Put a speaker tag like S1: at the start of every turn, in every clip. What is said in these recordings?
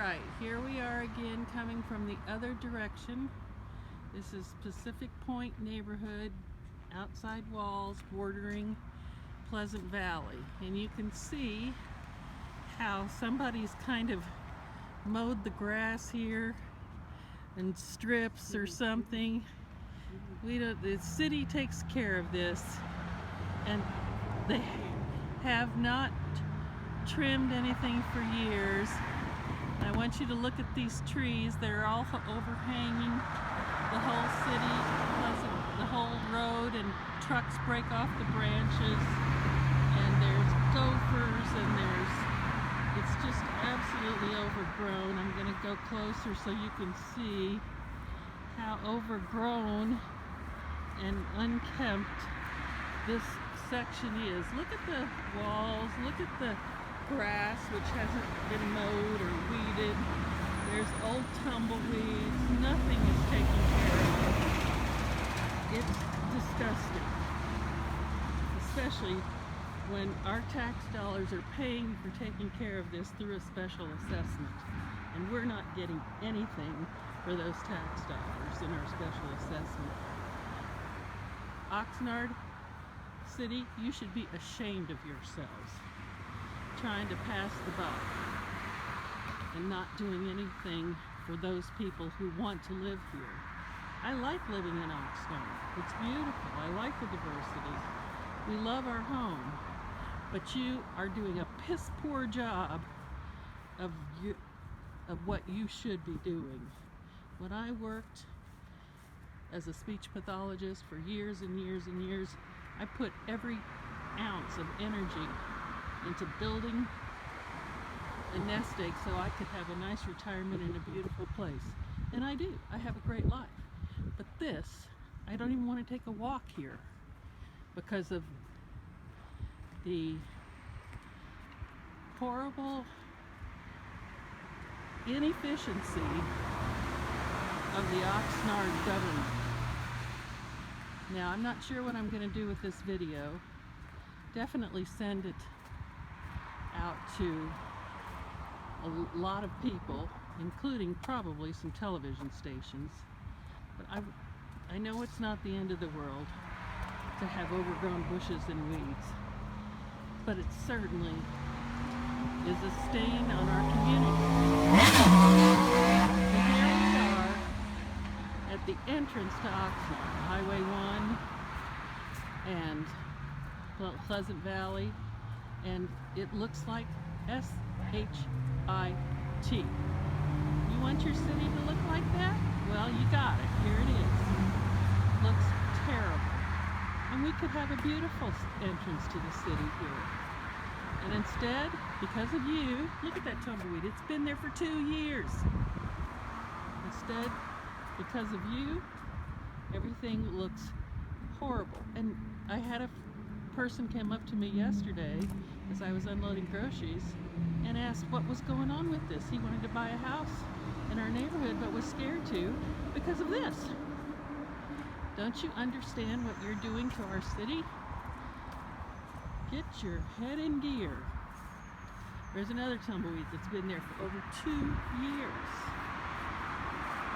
S1: Alright, here we are again coming from the other direction. This is Pacific Pointe neighborhood, outside walls bordering Pleasant Valley. And you can see how somebody's kind of mowed the grass here in strips or something. The city takes care of this, and they have not trimmed anything for years. I want you to look at these trees. They're all overhanging the whole city, the whole road, and trucks break off the branches, and there's gophers, and it's just absolutely overgrown. I'm going to go closer so you can see how overgrown and unkempt this section is. Look at the walls, look at the grass which hasn't been mowed or weeded. There's old tumbleweeds. Nothing is taken care of. It's disgusting, especially when our tax dollars are paying for taking care of this through a special assessment, and we're not getting anything for those tax dollars in our special assessment. Oxnard City, you should be ashamed of yourselves, trying to pass the buck and not doing anything for those people who want to live here. I like living in Oxnard. It's beautiful. I like the diversity. We love our home. But you are doing a piss poor job of what you should be doing. When I worked as a speech pathologist for years and years and years, I put every ounce of energy into building a nest egg so I could have a nice retirement in a beautiful place. And I do. I have a great life. But this, I don't even want to take a walk here because of the horrible inefficiency of the Oxnard government. Now, I'm not sure what I'm going to do with this video. Definitely send it out to a lot of people, including probably some television stations. But I know it's not the end of the world to have overgrown bushes and weeds, but it certainly is a stain on our community. And here we are at the entrance to Oxnard, Highway 1 and Pleasant Valley, and it looks like SHIT. You want your city to look like that? Well, you got it. Here it is. Looks terrible. And we could have a beautiful entrance to the city here. And instead, because of you, look at that tumbleweed. It's been there for 2 years. Instead, because of you, everything looks horrible. And I had a person came up to me yesterday as I was unloading groceries and asked what was going on with this. He wanted to buy a house in our neighborhood but was scared to because of this. Don't you understand what you're doing to our city? Get your head in gear. There's another tumbleweed that's been there for over 2 years.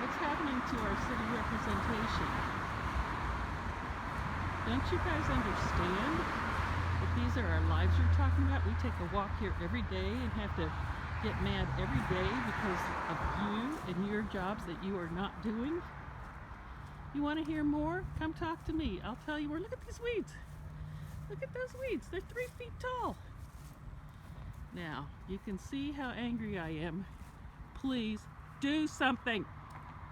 S1: What's happening to our city representation? Don't you guys understand that these are our lives you're talking about? We take a walk here every day and have to get mad every day because of you and your jobs that you are not doing. You want to hear more? Come talk to me. I'll tell you more. Look at these weeds. Look at those weeds. They're 3 feet tall. Now, you can see how angry I am. Please do something.